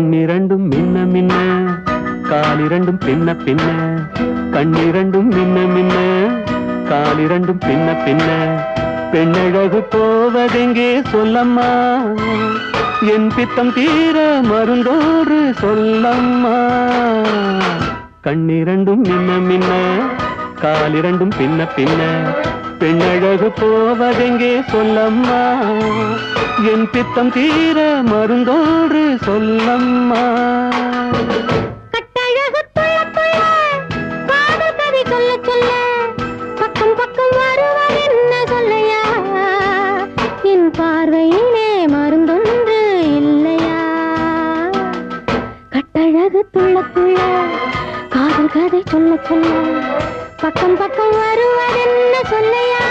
கண்ணிரண்டும் மின்ன மின்ன காலிரண்டும் பின்ன பின்ன கண்ணிரண்டும் மின்ன மின்ன காலிரண்டும் பின்ன பின்ன பெண்ணழகு போவதெங்கே சொல்லம்மா என் பித்தம் தீர மருந்தோடு சொல்லம்மா கண்ணிரண்டும் மின்ன மின்ன காலிரண்டும் பின்ன பின்ன பெண்ணழகு போவதெங்கே சொல்லம்மா என் பித்தம் தீர மருந்தோடு சொல்லம்மா கட்டழகு துள்ள துள்ள காதல் கதை சொல்ல சொல்ல பக்கம் பக்கம் வருவார் என்ன சொல்லையா என் பார்வையிலே மருந்தொன்று இல்லையா கட்டழகு துள்ள துள்ள காதல் கதை சொல்ல சொல்ல பக்கம் பக்கம் வருவார் என்ன சொல்லையா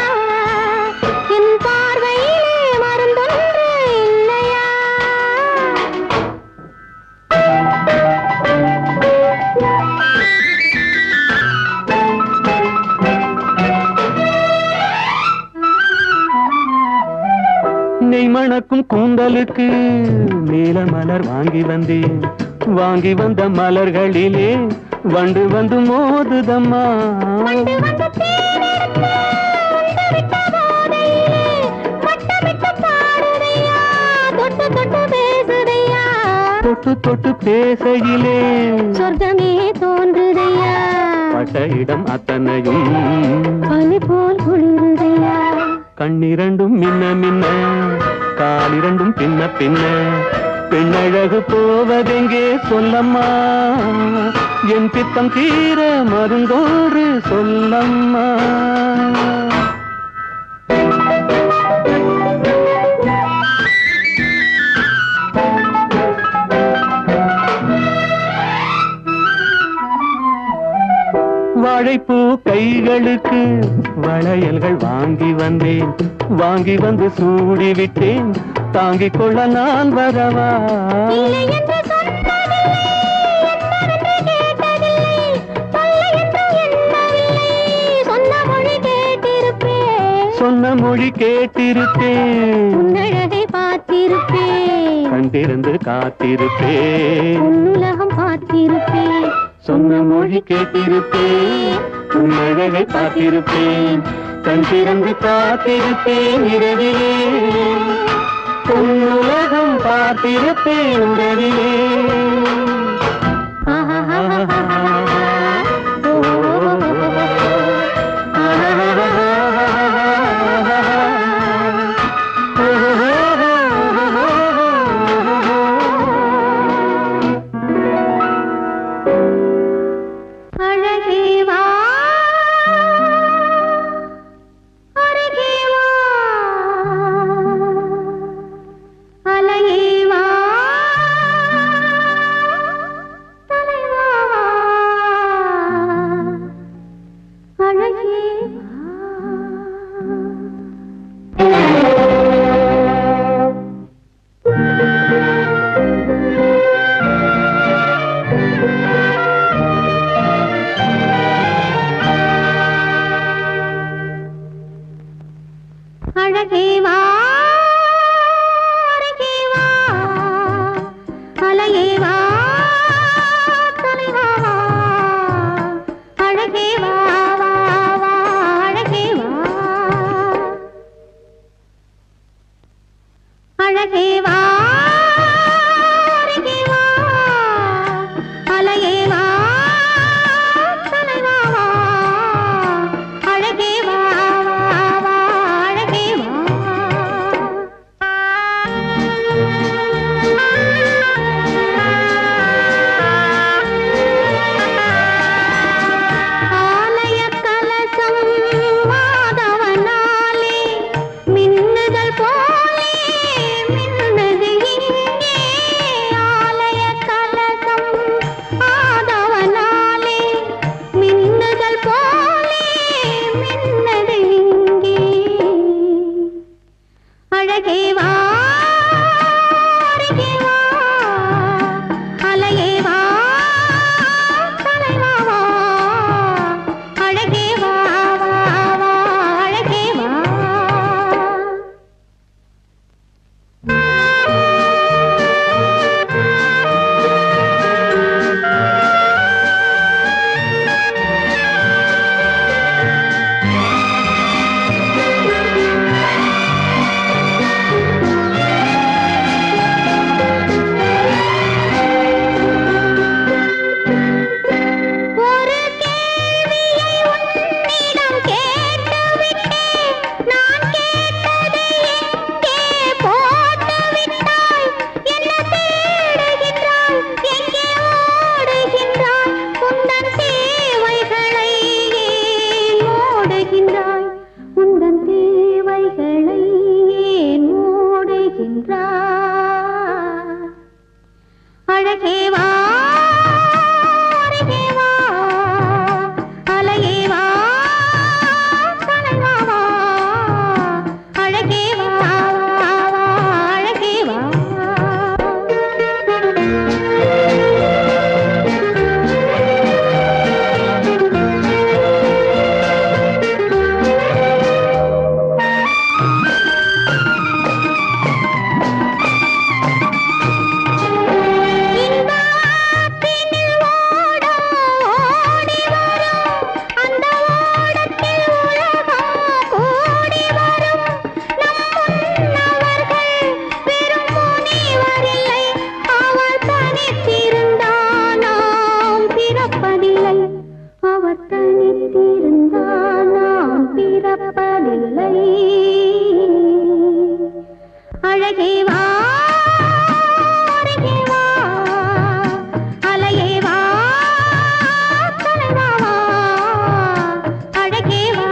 என் பார்வையிலே மருந்தொன்று இல்லையா நெய் மணக்கும் கூந்தலுக்கு நீல மலர் வாங்கி வந்தேன் வாங்கி வந்த மலர்களிலே வண்டு வந்து மோதுதம்மா தொட்டு தொட்டு பேசையிலே சொர்க்கமே தோன்றுதையா பட்ட இடம் அத்தனையும் பனி போல் குளிருதையா கண்ணிரண்டும் மின்ன மின்ன காலிரண்டும் பின்ன பின்ன பெண்ணழகு போவதெங்கே சொல்லம்மா என் பித்தம் தீர மருந்தோடு சொல்லம்மா வாழைப்பூ கைகளுக்கு வளையல்கள் வாங்கி வந்தேன் வாங்கி வந்து சூடிவிட்டேன் தாங்கிக் கொள்ள நான் வரவா சொன்ன மொழி கேட்டிருப்பேன் உன்னழகை பார்த்திருப்பேன் கண் திறந்து காத்திருப்பேன் உன்னுலகம் பார்த்திருப்பேன் சொன்ன மொழி கேட்டிருப்பேன் உன்னழகை பார்த்திருப்பேன் கண் திறந்து காத்திருப்பேன் இரவிலே உன்னுலகம் பார்த்திருப்பேன் உறவிலே மின்னுதல் போலே மின்னல் அழகே வா அருகே வா அலையே வா தலைவா வா அழகே வா அழகே வா அழகே வா அருகே வா அலையே வா தலைவா வா அழகே வா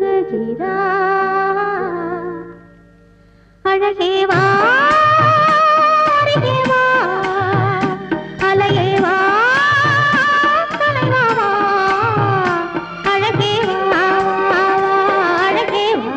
அழகே வா அழகே வா அருகே வா அலையே வா தலைவா வா அழகே வா அழகே வா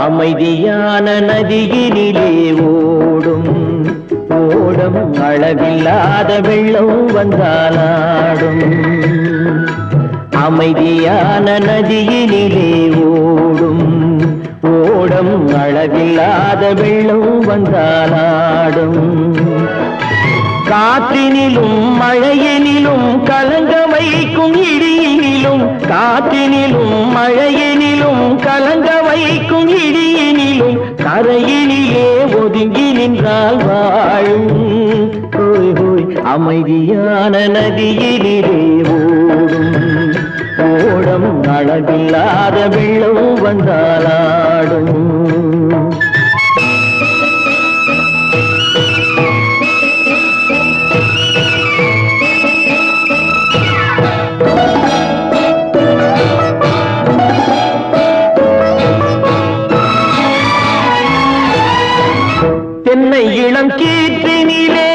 அமைதியான நதியினிலே ஓடும் ஓடம் அளவில்லாத வெள்ளம் வந்தாலாடும் அமைதியான நதியினிலே ஓடும் ஓடம் அளவில்லாத வெள்ளம் வந்தாலாடும் காற்றினிலும் மழையினிலும் கலங்க வைக்கும் இடியினிலும் காற்றினிலும் மழையினிலும் கலங்க வைக்கும் இடியினிலும் கரையினிலே ஒதுங்கி நின்றால் வாழும் ஹோய் ஹோய் அமைதியான நதியினிலே ஓடும் ஓடம் அளவில்லாத வெள்ளம் வந்தாலாடும் தென்னை இளம் கீற்றினிலே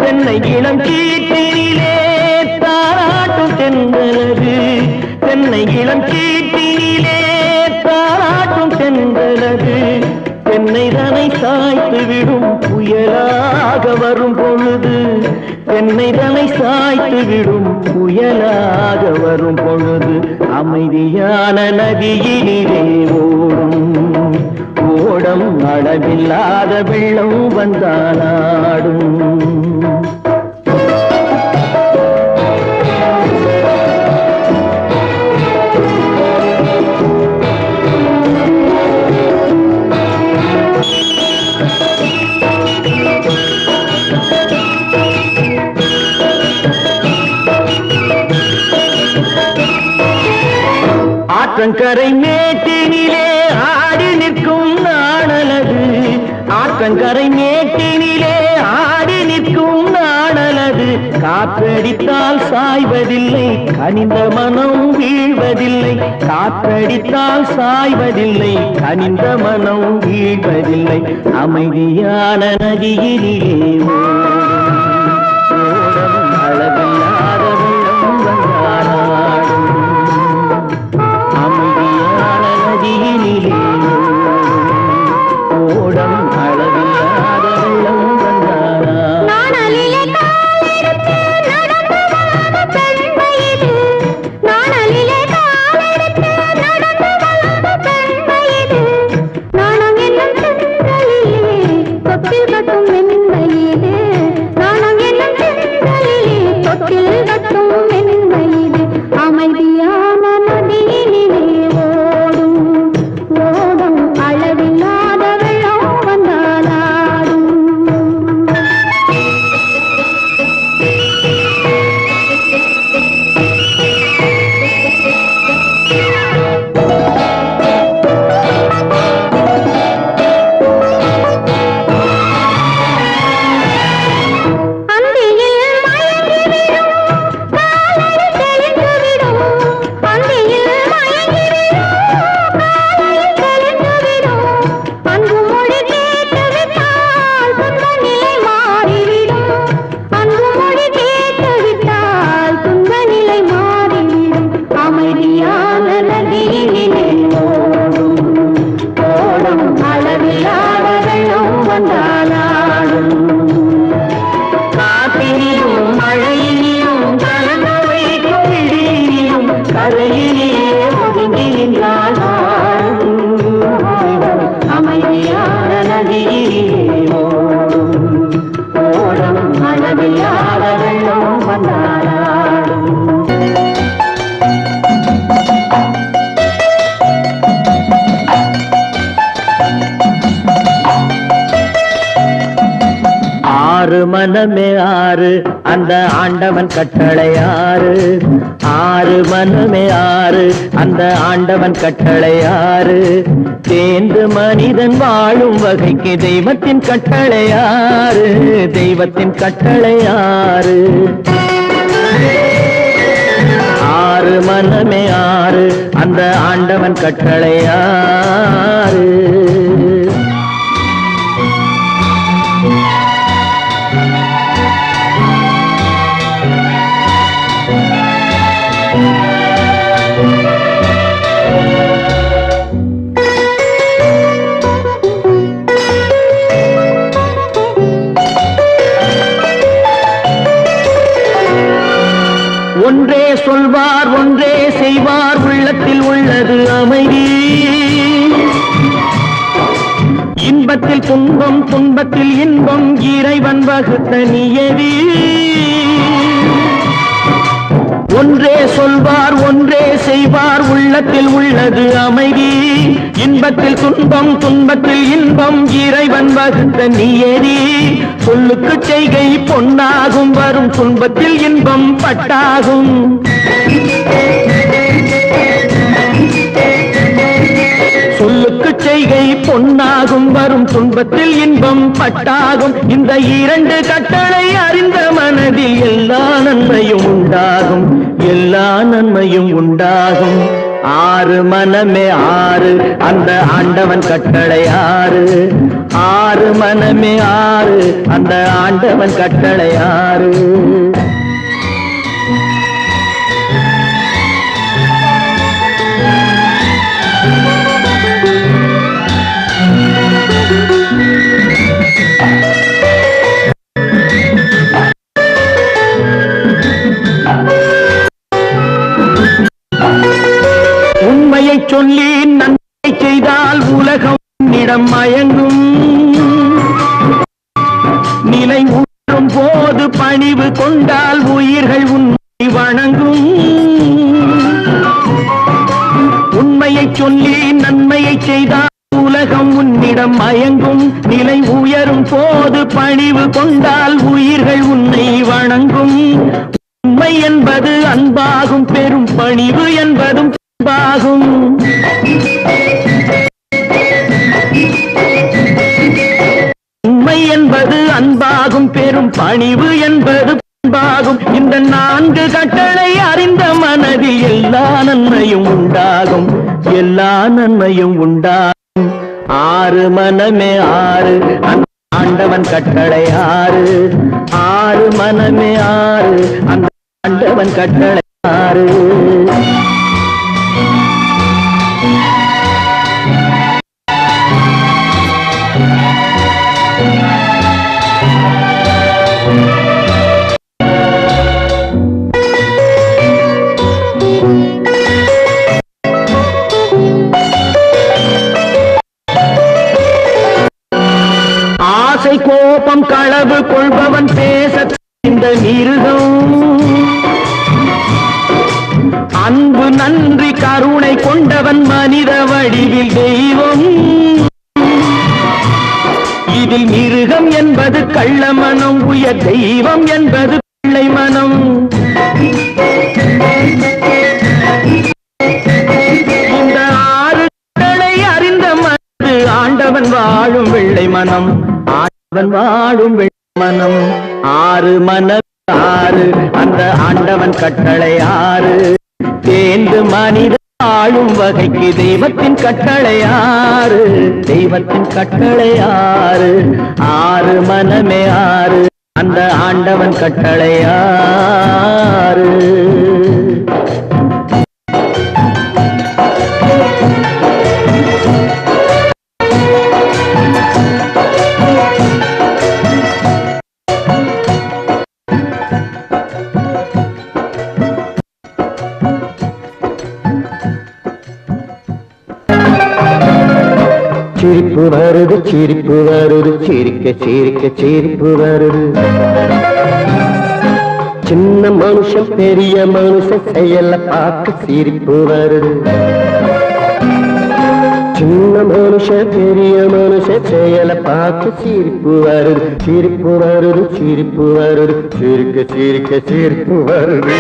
தென்னை இளம் கீற்றினிலே தாராட்டும் தென்றலது தென்னை இளம் கீற்றினிலே தாராட்டும் தென்றலது தென்னை தனை சாய்த்து விடும் புயலாக வரும் பொழுது தென்னை தனை சாய்த்து விடும் புயலாக வரும் பொழுது அமைதியான நதியினிலே ஓடும் ஓடம் அளவில்லாத வெள்ளம் வந்தாலாடும் ஆற்றங்கரை மேட்டினிலே ஆடி நிற்கும் நாணலது ஆற்றங்கரை மேட்டினிலே ஆடி நிற்கும் நாணலது காற்றடித்தால் சாய்வதில்லை, கனிந்த மனம் வீழ்வதில்லை. காற்றடித்தால் சாய்வதில்லை, கனிந்த மனம் வீழ்வதில்லை. அமைதியான நதியிலே ஓடும் அளவில்லாத வெள்ளம் வந்தாடும். அமைதியான நதியிலே ஓடும் அளவில்லாத வெள்ளம் வந்தாடும். அமைதியான நதியிலே ஓடும் ஓடும் அளவில்லாத வெள்ளம் வந்தாலாடும். அமைதியான நதியிலே ஓடும் ஓடும் அளவில்லாத வெள்ளம் வந்தாலாடும். ஆறு மனமே ஆறு, அந்த ஆண்டவன் கட்டளை ஆறு. ஆறு மனமே ஆறு, அந்த ஆண்டவன் கட்டளை ஆறு. தேர்ந்து மனிதன் வாழும் வகைக்கு தெய்வத்தின் கட்டளை ஆறு. தெய்வத்தின் கட்டளை ஆறு. ஆறு மனமே ஆறு, அந்த ஆண்டவன் கட்டளை ஆறு. ஒன்றே சொல்வார், ஒன்றே செய்வார், உள்ளத்தில் உள்ளது அமைதி. இன்பத்தில் துன்பம், துன்பத்தில் இன்பம், இறைவன் வகுத்த நியதி. ஒன்றே சொல்வார், ஒன்றே செய்வார், உள்ளத்தில் உள்ளது அமைதி. இன்பத்தில் துன்பம், துன்பத்தில் இன்பம், இறைவன் வகுத்த நியதி. சொல்லுக்கு செய்கை பொன்னாகும், வரும் துன்பத்தில் இன்பம் பட்டாகும். சொல்லுக்கு செய்கை பொன்னாகும், வரும் துன்பத்தில் இன்பம் பட்டாகும். இந்த இரண்டு கட்டளை அறிந்த மனதில் எல்லா நன்மையும் உண்டாகும், எல்லா நன்மையும் உண்டாகும். ஆறு மனமே ஆறு, அந்த ஆண்டவன் கட்டளை ஆறு. ஆறு மனமே ஆறு, அந்த ஆண்டவன் கட்டளை ஆறு. உண்மையை சொல்லி நன்மை செய்தால் உலகம் உன்னிடம் மயங்கும். நிலை உணரும் போது பணிவு கொண்டால் உயிர்கள் உன்னை வணங்கும். உண்மையை சொல்லி நன்மையை செய்தால் உலகம் உன்னிடம் மயங்கும். நிலை உயரும் போது பணிவு கொண்டால் உயிர்கள் உன்னை வணங்கும். உண்மை என்பது அன்பாகும், பெரும் பணிவு என்பதும் அன்பாகும். உண்மை என்பது அன்பாகும், பெரும் பணிவு என்பது அன்பாகும். இந்த 4 கட்டளை அறிந்த மனதில் எல்லா நன்மையும் உண்டாகும், எல்லா நன்மையும் உண்டாகும். 6 மனமே 6 அந்த ஆண்டவன் கட்டளை 6. 6 மனமே 6 அந்த ஆண்டவன் கட்டளை 6. ஆசை கோபம் களவு கொள்பவன் பேச இந்த மிருகம், அன்பு நன்றி கருணை கொண்டவன் மனித வடிவில் தெய்வம். இதில் மிருகம் என்பது கள்ள மனம், உயர் தெய்வம் என்பது பிள்ளை மனம். இந்த 6 கட்டளை அறிந்த மனது ஆண்டவன் வாழும் வெள்ளை மனம், ஆண்டவன் வாழும் வெள்ளை மனம். 6 மனம் 6 அந்த ஆண்டவன் கட்டளை 6. தேர்ந்து மனித ஆளும் வகைக்கு தெய்வத்தின் கட்டளை 6, தெய்வத்தின் கட்டளை 6. 6 மனமே 6 அந்த ஆண்டவன் கட்டளை 6. சிரிப்பு வருது சிரிப்பு வருது, சிரிக்க சிரிக்க சிரிப்பு வருது. சின்ன மனுஷன் பெரிய மனுஷன் செயல பார்க்க சிரிப்பு வருது. சின்ன மனுஷன் பெரிய மனுஷன் செயல பார்க்க சிரிப்பு வருது. சிரிப்பு வருது சிரிப்பு வருது, சிரிக்க சிரிக்க சிரிப்பு வருது.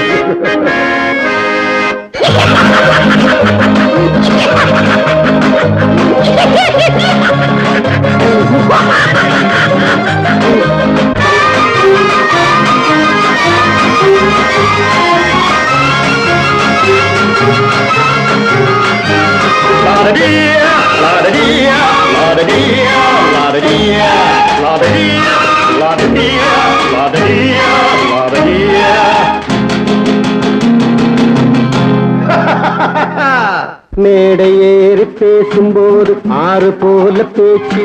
மேடை ஏறி பேசும்போது 6 போல பேச்சு,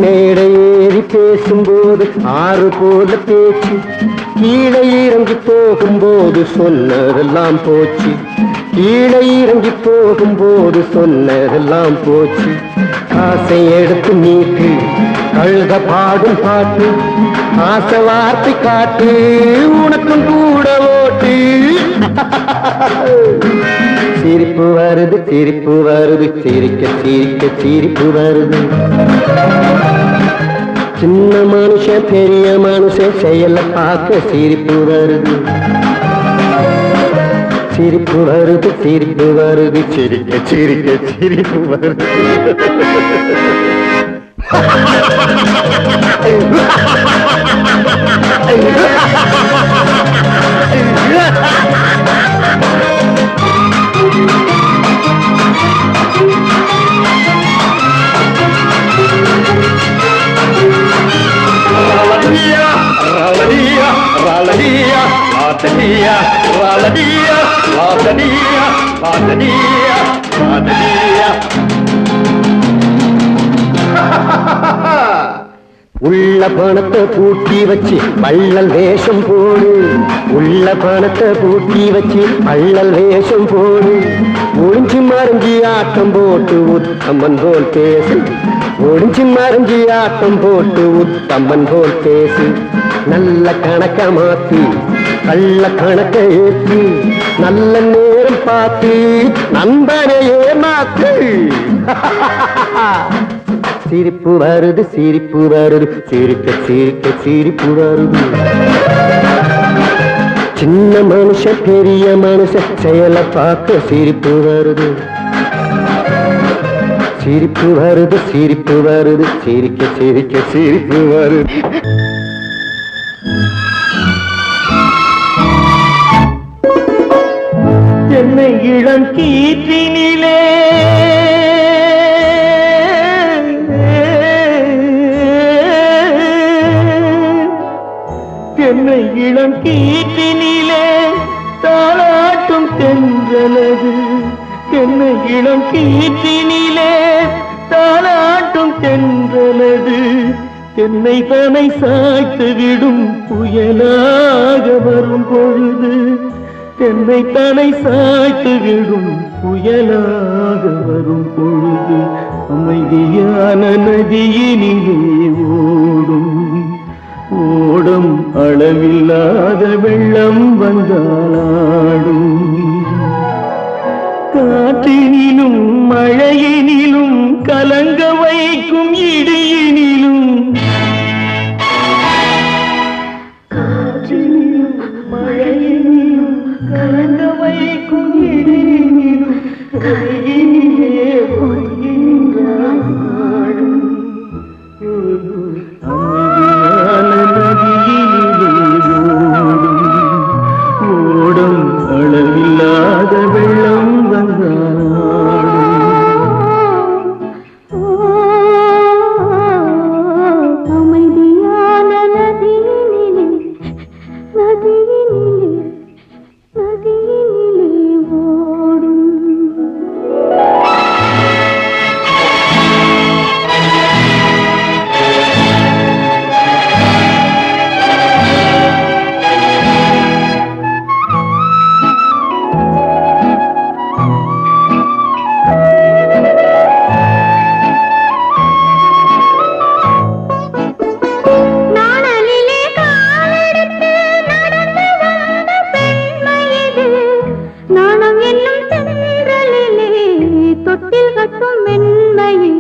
மேடை ஏறி பேசும்போது 6 போல பேச்சு. கீழே இறங்கி போகும்போது சொன்னதெல்லாம் போச்சு, கீழே இறங்கி போகும்போது சொன்னதெல்லாம் போச்சு. ஆசை எடுத்து நீட்டு கழுத பாடும் பாட்டு, ஆசை வார்த்தை காட்டு உனக்கும் கூட ஓட்டு. சிரிப்பு வருது சிரிப்பு வருது, சிரிக்க சிரிக்க சிரிப்பு வருது. சின்ன மனுஷன் பெரிய மனுஷன் செயல பார்க்க சிரிப்பு வருது. சிரிப்பு வருது சிரிப்பு வருது, சிரிக்க சிரிக்க சிரிப்பு வருது. உள்ள பணத்தை பூட்டி வச்சு வள்ளல் வேஷம் போடு, உள்ள பணத்தை பூட்டி வச்சு வள்ளல் வேஷம் போடு. ஒளிஞ்சு மறைஞ்சி ஆட்டம் போட்டு உத்தமன் போல் பேசு, ஒளிஞ்சு மறைஞ்சி ஆட்டம் போட்டு உத்தமன் போல் பேசு. நல்ல கணக்க மாத்தி கள்ள கணக்க ஏற்றி, நல்ல நேரம் பார்த்து நண்பனையே மாத்து. சிரிப்பு வருது சிரிப்பு வருது, சிரிக்க சிரிக்க சிரிப்பு வருது. சின்ன மனுஷன் பெரிய மனுஷன் செயல பார்க்க சிரிப்பு வருது. சிரிப்பு வருது சிரிப்பு வருது, சிரிக்க சிரிக்க சிரிப்பு வருது. தென்னை இளம் கீற்றினிலே தென்னை இளம் கீற்றினிலே தாளாட்டும் தென்றலது தென்னை இளம் கீற்றினிலே தாளாட்டும் தென்றலது தென்னை தனை சாய்த்து விடும் புயலாக வரும் பொழுது தென்னை தனை சாய்த்து விடும் புயலாக வரும் பொழுது அமைதியான நதியினிலே ஓடும் ஓடும் அளவில்லாத வெள்ளம் வந்தாடும் காற்றினிலும் மழையினிலும் கலங்க வைக்கும் இடியினிலும் காற்றினிலும் மழையினிலும் கலங்க வைக்கும் இடியினிலும் கையினிலே ஒதுங்கின்றான் அமைதியான நதியினிலே ஓடும் அளவில்லாத வெள்ளம் அமைதியான நதியினிலே நதியினிலே நதியினிலே ஓடும் தொட்டில் கட்டும் மென்மையில்